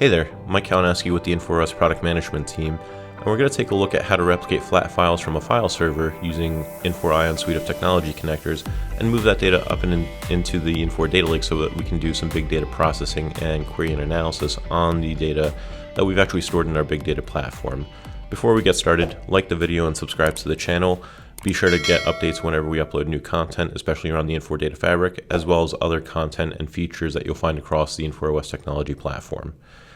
Hey there, Mike Kalinowski with the Infor OS product management team, and we're going to take a look at how to replicate flat files from a file server using Infor ION suite of technology connectors and move that data up and into the Infor Data Lake so that we can do some big data processing and query and analysis on the data that we've actually stored in our big data platform. Before we get started, like the video and subscribe to the channel. Be sure to get updates whenever we upload new content, especially around the Infor Data Fabric, as well as other content and features that you'll find across the Infor OS technology platform.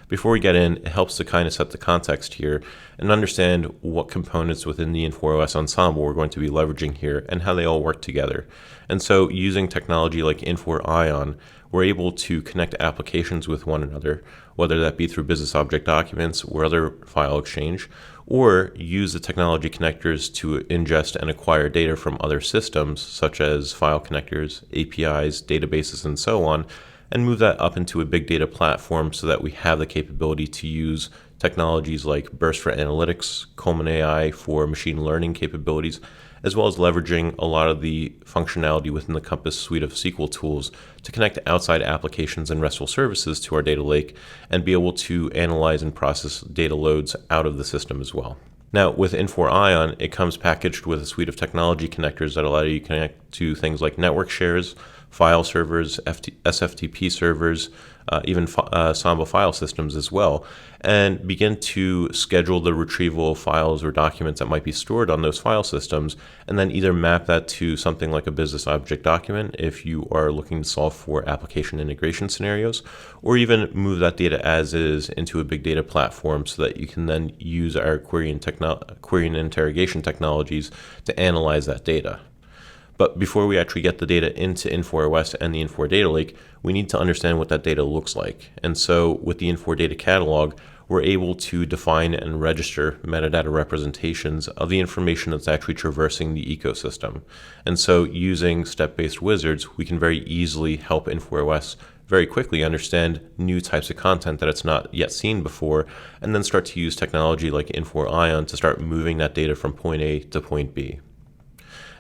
Before we get in, it helps to kind of set the context here and understand what components within the Infor OS ensemble we're going to be leveraging here and how they all work together. And so using technology like Infor ION, we're able to connect applications with one another, whether that be through business object documents or other file exchange, or use the technology connectors to ingest and acquire data from other systems, such as file connectors, APIs, databases, and so on, and move that up into a big data platform so that we have the capability to use technologies like Burst for analytics, Coleman AI for machine learning capabilities, as well as leveraging a lot of the functionality within the Compass suite of SQL tools to connect outside applications and RESTful services to our data lake and be able to analyze and process data loads out of the system as well. Now, with Infor ION, it comes packaged with a suite of technology connectors that allow you to connect to things like network shares, file servers, SFTP servers, even Samba file systems as well, and begin to schedule the retrieval of files or documents that might be stored on those file systems, and then either map that to something like a business object document if you are looking to solve for application integration scenarios, or even move that data as is into a big data platform so that you can then use our query and interrogation technologies to analyze that data. But before we actually get the data into Infor OS and the Infor Data Lake, we need to understand what that data looks like. And so with the Infor Data Catalog, we're able to define and register metadata representations of the information that's actually traversing the ecosystem. And so using step-based wizards, we can very easily help Infor OS very quickly understand new types of content that it's not yet seen before, and then start to use technology like Infor ION to start moving that data from point A to point B.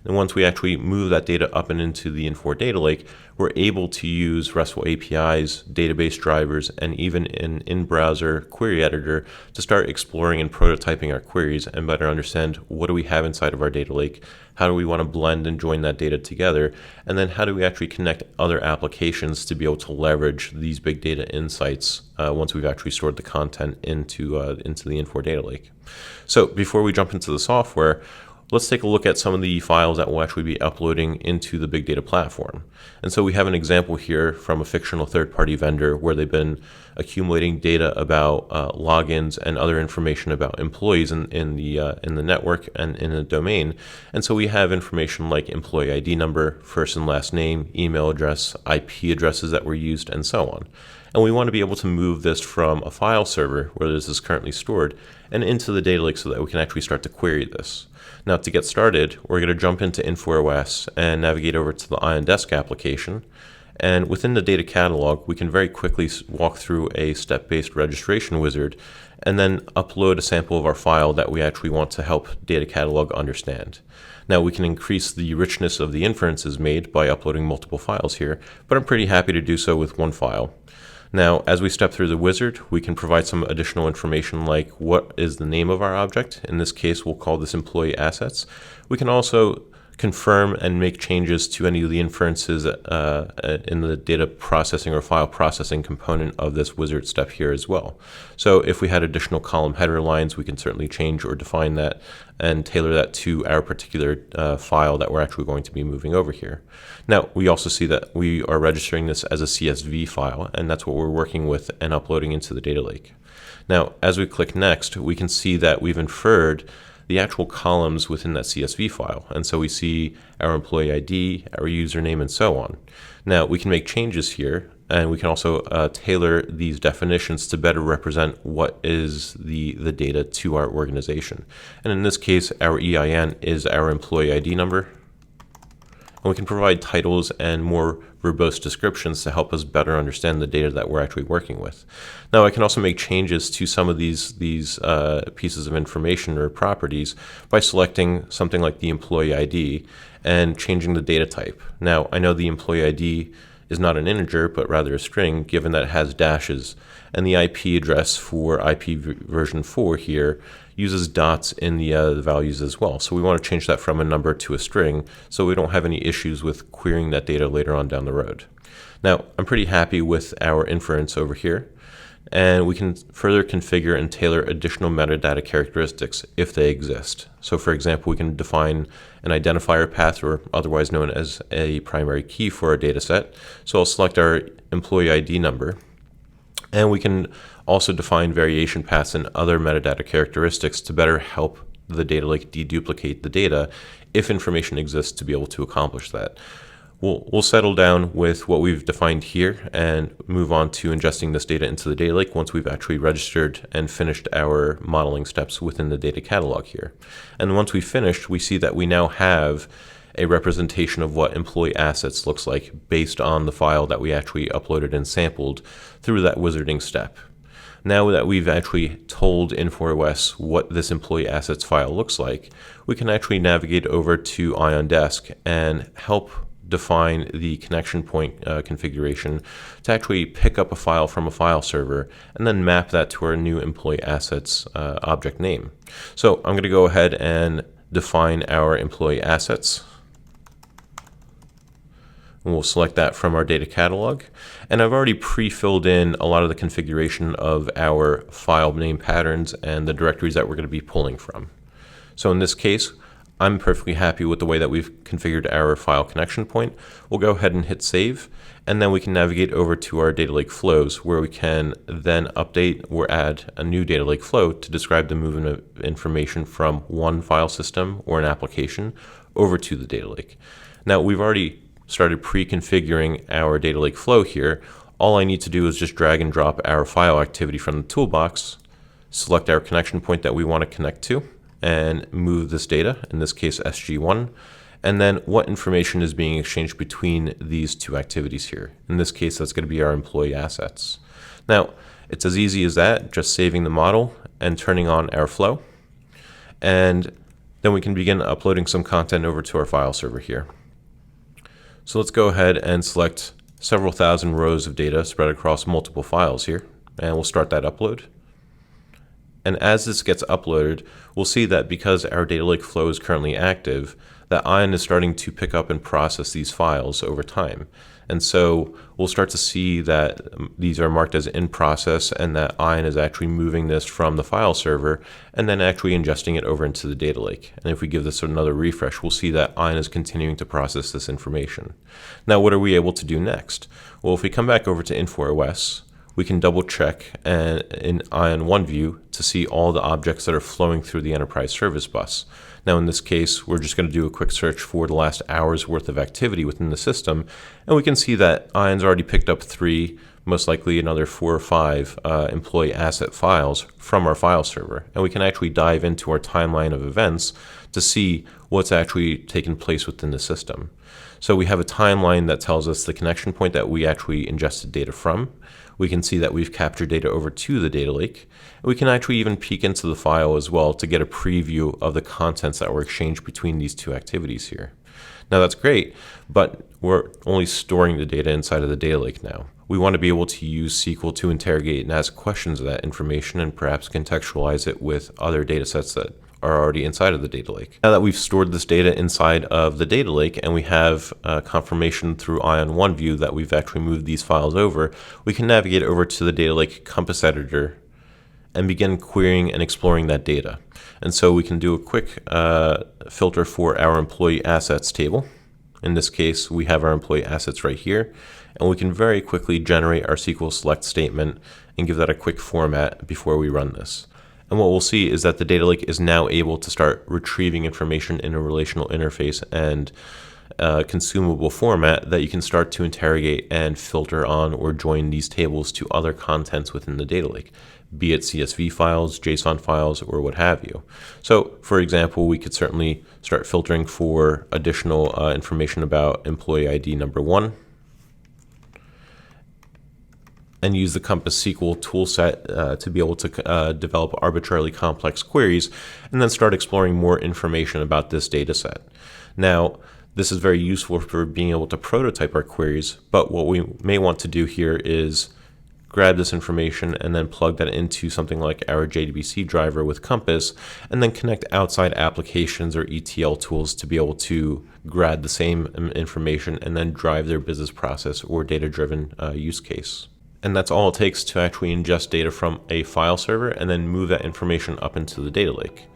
And once we actually move that data up and into the Infor Data Lake, we're able to use RESTful APIs, database drivers, and even an in-browser query editor to start exploring and prototyping our queries and better understand what do we have inside of our data lake, how do we want to blend and join that data together, and then how do we actually connect other applications to be able to leverage these big data insights once we've actually stored the content into the Infor Data Lake. So before we jump into the software, let's take a look at some of the files that we'll actually be uploading into the big data platform. And so we have an example here from a fictional third-party vendor where they've been accumulating data about logins and other information about employees in the network and in the domain. And so we have information like employee ID number, first and last name, email address, IP addresses that were used, and so on. And we want to be able to move this from a file server where this is currently stored and into the data lake so that we can actually start to query this. Now, to get started, we're going to jump into Infor OS and navigate over to the ION Desk application. And within the data catalog, we can very quickly walk through a step-based registration wizard and then upload a sample of our file that we actually want to help data catalog understand. Now, we can increase the richness of the inferences made by uploading multiple files here, but I'm pretty happy to do so with one file. Now, as we step through the wizard, we can provide some additional information like what is the name of our object. In this case, we'll call this employee assets. We can also confirm and make changes to any of the inferences in the data processing or file processing component of this wizard step here as well. So if we had additional column header lines, we can certainly change or define that and tailor that to our particular file that we're actually going to be moving over here. Now, we also see that we are registering this as a CSV file, and that's what we're working with and uploading into the data lake. Now, as we click next, we can see that we've inferred the actual columns within that CSV file. And so we see our employee ID, our username, and so on. Now, we can make changes here, and we can also tailor these definitions to better represent what is the data to our organization. And in this case, our EIN is our employee ID number. And we can provide titles and more verbose descriptions to help us better understand the data that we're actually working with. Now, I can also make changes to some of these pieces of information or properties by selecting something like the employee ID and changing the data type. Now, I know the employee ID is not an integer, but rather a string, given that it has dashes. And the IP address for version 4 here uses dots in the values as well. So we want to change that from a number to a string so we don't have any issues with querying that data later on down the road. Now, I'm pretty happy with our inference over here, and we can further configure and tailor additional metadata characteristics if they exist. So for example, we can define an identifier path, or otherwise known as a primary key for our data set. So I'll select our employee ID number, and we can also define variation paths and other metadata characteristics to better help the data lake deduplicate the data if information exists to be able to accomplish that. We'll settle down with what we've defined here and move on to ingesting this data into the data lake once we've actually registered and finished our modeling steps within the data catalog here. And once we've finished, we see that we now have a representation of what employee assets looks like based on the file that we actually uploaded and sampled through that wizarding step. Now that we've actually told Infor OS what this employee assets file looks like, we can actually navigate over to ION Desk and help define the connection point configuration to actually pick up a file from a file server and then map that to our new employee assets object name. So I'm going to go ahead and define our employee assets. And we'll select that from our data catalog. And I've already pre-filled in a lot of the configuration of our file name patterns and the directories that we're going to be pulling from. So in this case, I'm perfectly happy with the way that we've configured our file connection point. We'll go ahead and hit save, and then we can navigate over to our data lake flows, where we can then update or add a new data lake flow to describe the movement of information from one file system or an application over to the data lake. Now, we've already started pre-configuring our data lake flow here. All I need to do is just drag and drop our file activity from the toolbox, select our connection point that we want to connect to, and move this data, in this case SG1, and then what information is being exchanged between these two activities here. In this case, that's going to be our employee assets. Now, it's as easy as that, just saving the model and turning on our flow, and then we can begin uploading some content over to our file server here. So let's go ahead and select several thousand rows of data spread across multiple files here, and we'll start that upload. And as this gets uploaded, we'll see that because our data lake flow is currently active, that ION is starting to pick up and process these files over time. And so we'll start to see that these are marked as in process and that ION is actually moving this from the file server and then actually ingesting it over into the data lake. And if we give this another refresh, we'll see that ION is continuing to process this information. Now, what are we able to do next? Well, if we come back over to Infor OS, we can double check in ION OneView to see all the objects that are flowing through the enterprise service bus. Now in this case, we're just going to do a quick search for the last hour's worth of activity within the system, and we can see that ION's already picked up 3, most likely another 4 or 5 employee asset files from our file server. And we can actually dive into our timeline of events to see what's actually taken place within the system. So we have a timeline that tells us the connection point that we actually ingested data from. We can see that we've captured data over to the data lake. And we can actually even peek into the file as well to get a preview of the contents that were exchanged between these two activities here. Now that's great, but we're only storing the data inside of the data lake now. We want to be able to use SQL to interrogate and ask questions of that information and perhaps contextualize it with other data sets that are already inside of the data lake. Now that we've stored this data inside of the data lake and we have confirmation through ION OneView that we've actually moved these files over, we can navigate over to the data lake compass editor and begin querying and exploring that data. And so we can do a quick filter for our employee assets table. In this case, we have our employee assets right here, and we can very quickly generate our SQL select statement and give that a quick format before we run this. And what we'll see is that the data lake is now able to start retrieving information in a relational interface and consumable format that you can start to interrogate and filter on or join these tables to other contents within the data lake, be it CSV files, JSON files, or what have you. So, for example, we could certainly start filtering for additional information about employee ID number 1, and use the Compass SQL toolset to be able to develop arbitrarily complex queries, and then start exploring more information about this data set. Now, This is very useful for being able to prototype our queries, but what we may want to do here is grab this information and then plug that into something like our JDBC driver with Compass, and then connect outside applications or ETL tools to be able to grab the same information and then drive their business process or data-driven use case. And that's all it takes to actually ingest data from a file server and then move that information up into the data lake.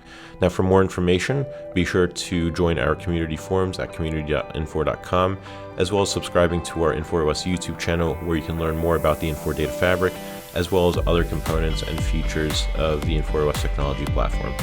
Now, for more information, be sure to join our community forums at community.infor.com, as well as subscribing to our Infor OS YouTube channel, where you can learn more about the Infor Data Fabric, as well as other components and features of the Infor OS technology platform.